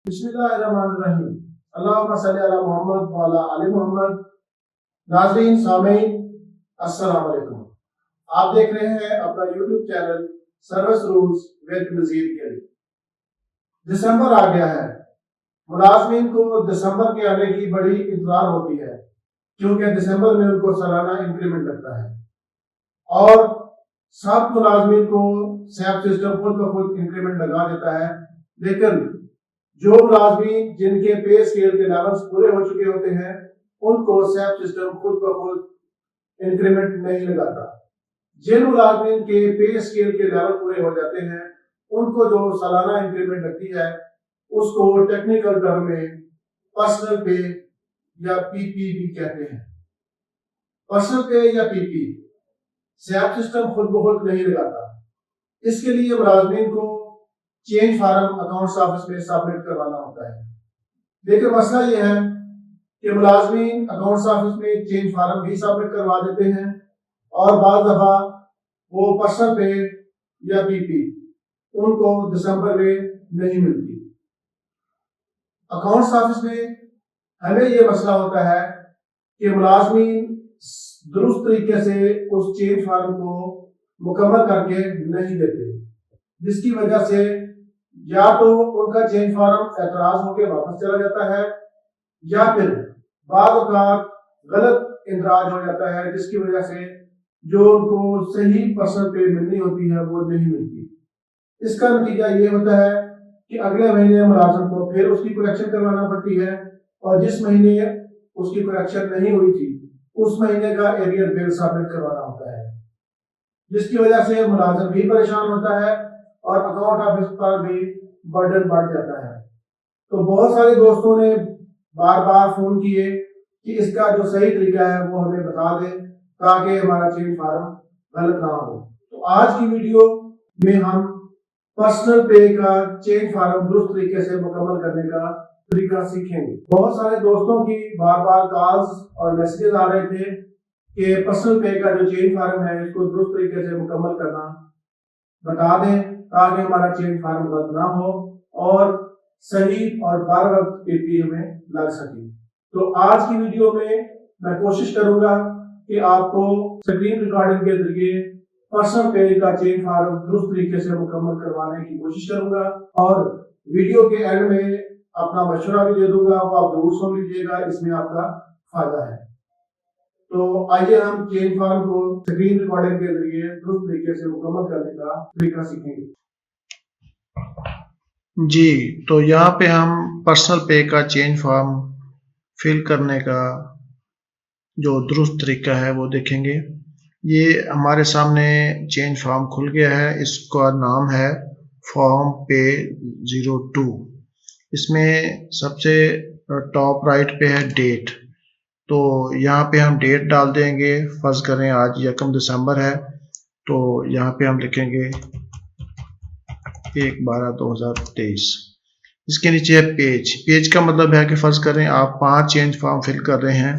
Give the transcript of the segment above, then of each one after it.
बिस्मिल्लाहिर्रहमानिर्रहीम। अल्लाहुम्मा सल्ली अला मोहम्मद व अला आलि मोहम्मद। नाज़रीन सामीन अस्सलाम वालेकुम। आप देख रहे हैं अपना YouTube channel service rules with Nazir Gill. दिसंबर आ गया है। मुलाजमीन को दिसंबर के आने की बड़ी इंतजार होती है, क्योंकि दिसंबर में उनको सालाना इंक्रीमेंट लगता है और सब मुलाजमीन को सैप सिस्टम खुद ब खुद इंक्रीमेंट लगा देता है। लेकिन जो मुलाजमीन जिनके पे स्केल के लेवल्स पूरे हो चुके होते हैं, उनको सैप सिस्टम खुद ब खुद इंक्रीमेंट नहीं लगाता। जिन मुलाजमीन के पे स्केल के लेवल पूरे हो जाते हैं, उनको जो सालाना इंक्रीमेंट लगती है उसको टेक्निकल टर्म में पर्सनल पे या पीपी भी कहते हैं। पर्सनल पे या पीपी सैप सिस्टम खुद ब खुद नहीं लगाता। इसके लिए मुलाजमीन को चेंज फार्म अकाउंट्स ऑफिस में सबमिट करवाना होता है। लेकिन मसला यह है कि मुलाजमीन अकाउंट्स ऑफिस में चेंज फार्म भी सबमिट करवा देते हैं और बाज़ दफा वो पर्सनल पे या पीपी उनको दिसंबर में नहीं मिलती। अकाउंट्स ऑफिस में हमें ये मसला होता है कि मुलाजमीन दुरुस्त तरीके से उस चेंज फार्म को मुकम्मल करके नहीं देते, जिसकी वजह से या तो उनका चेंज फार्म एतराज होकर वापस चला जाता है या फिर बाद औक़ात गलत इंदराज हो जाता है, जिसकी वजह से जो उनको सही पर्सनल पे मिलनी होती है वो नहीं मिलती। इसका नतीजा ये होता है कि अगले महीने मुलाजिम को फिर उसकी करेक्शन करवाना पड़ती है और जिस महीने उसकी करेक्शन नहीं हुई थी उस महीने का एरियर बिल सबमिट करवाना होता है, जिसकी वजह से मुलाजिम भी परेशान होता है और अकाउंट ऑफिस पर भी बर्डन बढ़ जाता है। तो बहुत सारे दोस्तों ने बार बार फोन किए कि इसका जो सही तरीका है वो हमें बता दें ताकि हमारा चेंज फार्म गलत ना हो। तो आज की वीडियो में हम पर्सनल पे का चेंज फार्म दुरुस्त तरीके से मुकम्मल करने का तरीका सीखेंगे। बहुत सारे दोस्तों की बार बार कॉल्स और मैसेजेस आ रहे थे कि पर्सनल पे का जो चेंज फार्म है इसको दुरुस्त तरीके से मुकम्मल करना बता दें ताकि हमारा चेंज फार्म गलत ना हो और सही और बार वक्त पीपी हमें लग सके। तो आज की वीडियो में मैं कोशिश करूंगा कि आपको स्क्रीन रिकॉर्डिंग के जरिए पर्सनल पे का चेंज फार्म दुरुस्त तरीके से मुकम्मल करवाने की कोशिश करूंगा और वीडियो के एंड में अपना मशवरा भी दे दूंगा, वो आप जरूर सुन लीजिएगा, इसमें आपका फायदा है। तो आइए हम चेंज फार्म को स्क्रीन रिकॉर्डिंग के जरिए दुरुस्त तरीके से मुकम्मल करने का तरीका सीखेंगे। जी, तो यहाँ पे हम पर्सनल पे का चेंज फॉर्म फिल करने का जो दुरुस्त तरीका है वो देखेंगे। ये हमारे सामने चेंज फॉर्म खुल गया है। इसका नाम है फॉर्म पे 02। इसमें सबसे टॉप राइट पे है डेट, तो यहाँ पे हम डेट डाल देंगे। फर्ज करें आज 1 दिसंबर है, तो यहाँ पे हम लिखेंगे 1/12/2023। इसके नीचे है पेज। पेज का मतलब है कि फर्ज करें आप 5 चेंज फॉर्म फिल कर रहे हैं,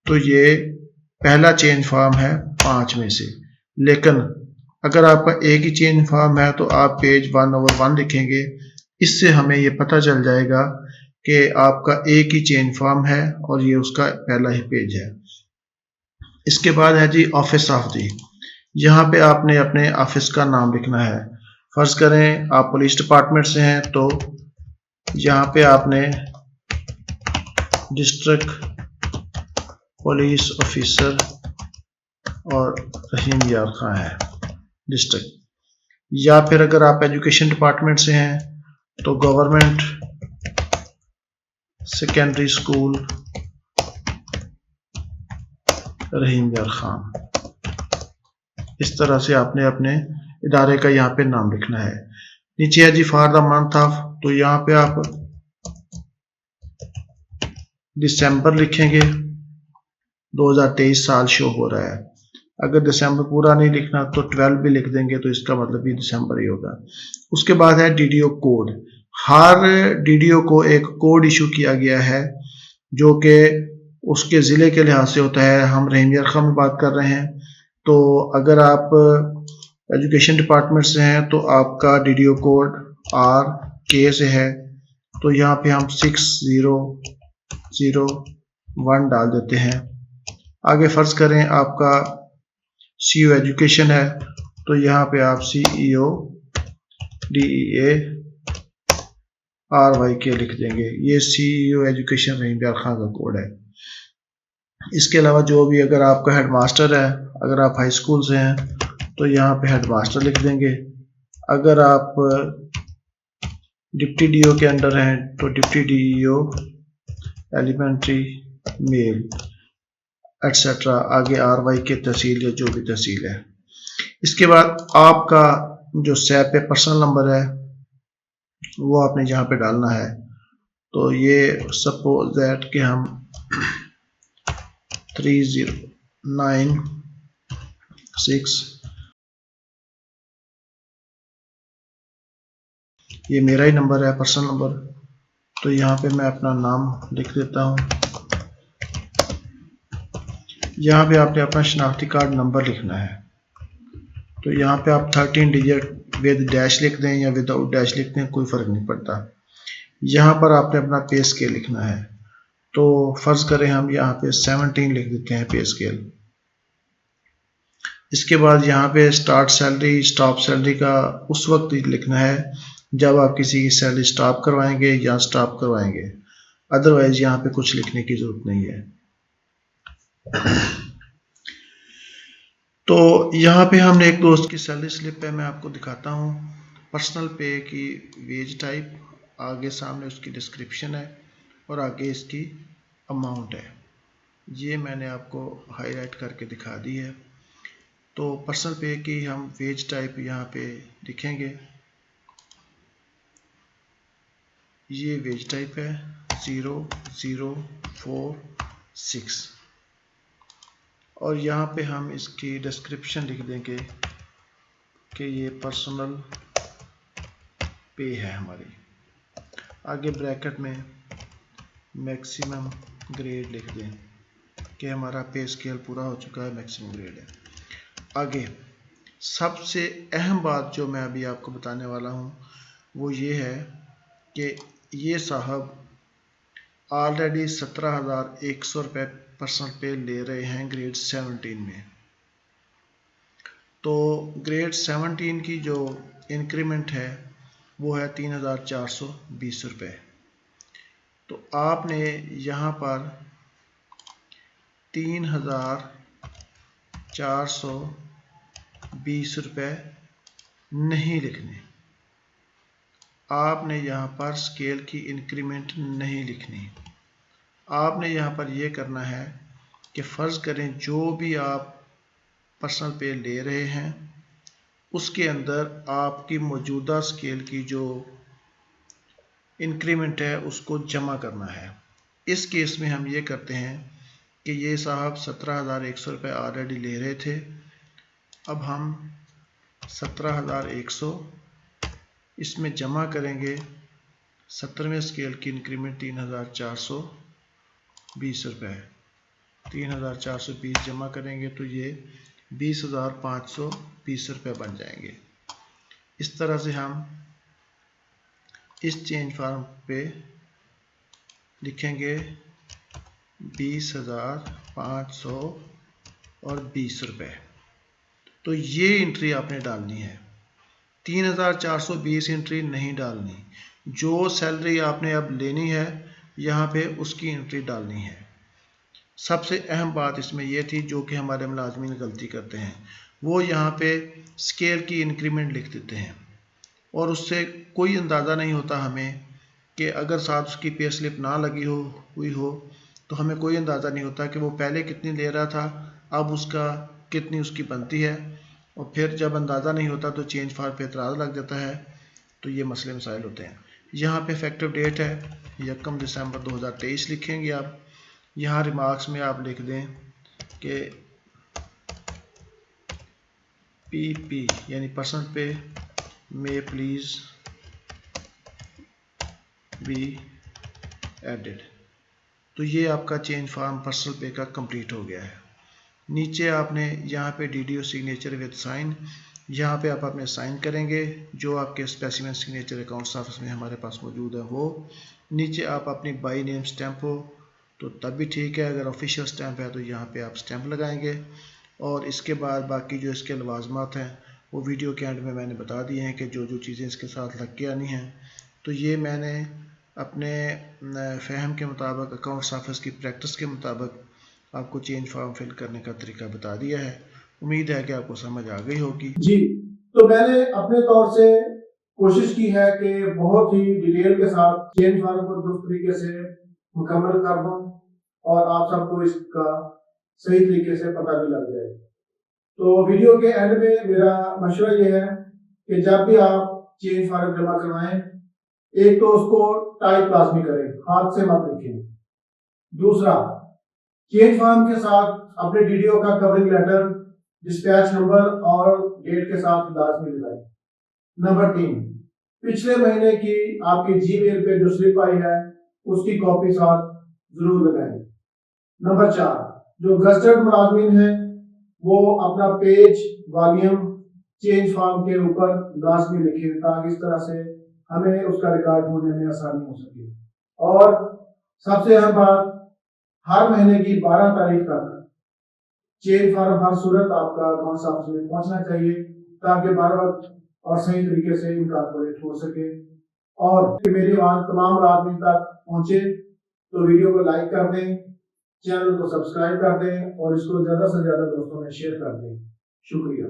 तो ये पहला चेंज फॉर्म है 5 में से। लेकिन अगर आपका एक ही चेंज फॉर्म है तो आप पेज 1/1 लिखेंगे। इससे हमें ये पता चल जाएगा कि आपका एक ही चेंज फॉर्म है और ये उसका पहला ही पेज है। इसके बाद है जी ऑफिस ऑफ दी। यहाँ पे आपने अपने ऑफिस का नाम लिखना है। फर्ज करें आप पुलिस डिपार्टमेंट से हैं, तो यहाँ पे आपने डिस्ट्रिक्ट पुलिस ऑफिसर और रहीम यार खान है डिस्ट्रिक्ट। या फिर अगर आप एजुकेशन डिपार्टमेंट से हैं तो गवर्नमेंट सेकेंडरी स्कूल रहीम यार खान। इस तरह से आपने अपने इदारे का यहाँ पे नाम लिखना है। नीचे है जी फॉर द मंथ ऑफ, तो यहाँ पे आप दिसंबर लिखेंगे। 2023 साल शो हो रहा है। अगर दिसंबर पूरा नहीं लिखना तो 12 भी लिख देंगे, तो इसका मतलब भी दिसंबर ही होगा। उसके बाद है डीडीओ कोड। हर डीडीओ को एक कोड इशू किया गया है जो कि उसके ज़िले के लिहाज से होता है। हम रहीम यार खान में बात कर रहे हैं, तो अगर आप एजुकेशन डिपार्टमेंट से हैं तो आपका डीडीओ कोड RK से है, तो यहाँ पे हम 6001 डाल देते हैं। आगे फर्ज करें आपका CEO एजुकेशन है, तो यहाँ पे आप CEO DEA RYK लिख देंगे। ये CEO एजुकेशन रहीम प्यार खान का कोड है। इसके अलावा जो भी अगर आपका हेडमास्टर है, अगर आप हाई स्कूल से हैं तो यहाँ पे हेडमास्टर लिख देंगे। अगर आप डिप्टी DO के अंडर हैं तो deputy DEO elementary male etcetera, आगे RYK तहसील या जो भी तहसील है। इसके बाद आपका जो सैप पे पर्सनल नंबर है वो आपने यहाँ पे डालना है। तो ये सपोज दैट कि हम 3096, ये मेरा ही नंबर है पर्सनल नंबर, तो यहाँ पे मैं अपना नाम लिख देता हूँ। यहाँ पे आपने अपना शनाख्ती कार्ड नंबर लिखना है, तो यहाँ पे आप 13 डिजिट विद डैश लिख दें या विदाउट डैश लिख दें, कोई फ़र्क नहीं पड़ता। यहाँ पर आपने अपना पे स्केल लिखना है, तो फ़र्ज़ करें हम यहाँ पे 17 लिख देते हैं पे स्केल। इसके बाद यहाँ पे स्टार्ट सैलरी स्टॉप सैलरी का उस वक्त लिखना है जब आप किसी की सैलरी स्टॉप करवाएंगे या स्टॉप करवाएंगे, अदरवाइज यहाँ पे कुछ लिखने की ज़रूरत नहीं है। तो यहाँ पे हमने एक दोस्त की सैलरी स्लिप है, मैं आपको दिखाता हूँ। पर्सनल पे की वेज टाइप, आगे सामने उसकी डिस्क्रिप्शन है और आगे इसकी अमाउंट है। ये मैंने आपको हाईलाइट करके दिखा दी है। तो पर्सनल पे की हम वेज टाइप यहाँ पे लिखेंगे। ये वेज टाइप है 0046 और यहाँ पे हम इसकी डिस्क्रिप्शन लिख देंगे कि ये पर्सनल पे है हमारी। आगे ब्रैकेट में मैक्सिमम ग्रेड लिख दें कि हमारा पे स्केल पूरा हो चुका है, मैक्सिमम ग्रेड है। आगे सबसे अहम बात जो मैं अभी आपको बताने वाला हूँ वो ये है कि ये साहब ऑलरेडी 17,100 रुपये पर्सनल पे ले रहे हैं ग्रेड 17 में। तो ग्रेड 17 की जो इंक्रीमेंट है वो है 3,420 रुपये। तो आपने यहाँ पर 3,420 रुपये नहीं लिखने, आपने यहाँ पर स्केल की इंक्रीमेंट नहीं लिखनी। आपने यहाँ पर ये करना है कि फ़र्ज़ करें जो भी आप पर्सनल पे ले रहे हैं उसके अंदर आपकी मौजूदा स्केल की जो इंक्रीमेंट है उसको जमा करना है। इस केस में हम ये करते हैं कि ये साहब 17,100 रुपये ऑलरेडी ले रहे थे, अब हम 17,100 इसमें जमा करेंगे। 17वें स्केल की इंक्रीमेंट 3,420 रुपये, 3,420 जमा करेंगे तो ये 20,520 रुपये बन जाएंगे। इस तरह से हम इस चेंज फॉर्म पे लिखेंगे 20,520 रुपये। तो ये एंट्री आपने डालनी है, 3,420 एंट्री नहीं डालनी। जो सैलरी आपने अब लेनी है यहाँ पे उसकी एंट्री डालनी है। सबसे अहम बात इसमें यह थी जो कि हमारे मुलाजमीन गलती करते हैं, वो यहाँ पे स्केल की इंक्रीमेंट लिख देते हैं और उससे कोई अंदाज़ा नहीं होता हमें कि अगर साथ उसकी पे स्लिप ना लगी हुई हो तो हमें कोई अंदाज़ा नहीं होता कि वो पहले कितनी ले रहा था, अब उसका कितनी उसकी बनती है। और फिर जब अंदाज़ा नहीं होता तो चेंज फॉर्म पे एतराज़ लग जाता है, तो ये मसले मसाइल होते हैं। यहाँ पे इफेक्टिव डेट है 1 दिसंबर 2023 लिखेंगे आप। यहाँ रिमार्क्स में आप लिख दें कि पीपी यानी पर्सनल पे में प्लीज़ बी एडेड। तो ये आपका चेंज फॉर्म पर्सनल पे का कंप्लीट हो गया है। नीचे आपने यहाँ पे DDO सिग्नेचर विद साइन यहाँ पे आप अपने साइन करेंगे, जो आपके स्पेसिमेन सिग्नेचर अकाउंट्स ऑफिस में हमारे पास मौजूद है वो। नीचे आप अपनी बाई नेम स्टैंप हो तो तब भी ठीक है, अगर ऑफिशियल स्टैंप है तो यहाँ पे आप स्टैंप लगाएंगे। और इसके बाद बाकी जो इसके लवाजमात हैं वो वीडियो के एंड में मैंने बता दिए हैं कि जो जो चीज़ें इसके साथ लग के आनी हैं। तो ये मैंने अपने फ़हम के मुताबिक, अकाउंट्स ऑफिस की प्रैक्टिस के मुताबिक आपको चेंज फॉर्म फिल करने का तरीका बता दिया है। उम्मीद है कि आपको समझ आ गई होगी। जी, तो मैंने अपने तौर से कोशिश की है कि बहुत ही डिटेल के साथ चेंज फॉर्म को दुरुस्त तरीके से मुकम्मल कर दूं और आप सबको इसका सही तरीके से पता भी लग जाए। तो वीडियो के एंड में मेरा मशवरा ये है कि जब भी आप चेंज फॉर्म जमा करवाएं, एक तो उसको टाइप लाजमी करें, हाथ से मत लिखें। दूसरा, चेंज फॉर्म के साथ अपने डीडीओ का कवरिंग लेटर, डिस्पैच नंबर और डेट के साथ लाजमी लगाएं। नंबर 3, पिछले महीने की आपकी जीमेल पे जो स्लिप आई है उसकी कॉपी साथ जरूर लगाएं। नंबर 4, जो गजटेड मुलाजमीन हैं वो अपना पेज वॉल्यूम चेंज फॉर्म के ऊपर लाजमी लिखें, ताकि इस तरह से हमें उसका रिकॉर्ड होने में आसानी हो सके। और सबसे अहम बात, हर महीने की 12 तारीख तक चेंज फॉर्म हर सूरत आपका अकाउंट्स ऑफिस में पहुंचना चाहिए, ताकि बार वक्त और सही तरीके से इनकॉर्पोरेट हो सके। और मेरी आवाज तमाम मुलाजमीन तक पहुंचे तो वीडियो को लाइक कर दें, चैनल को सब्सक्राइब कर दें और इसको ज्यादा से ज्यादा दोस्तों में शेयर कर दें। शुक्रिया।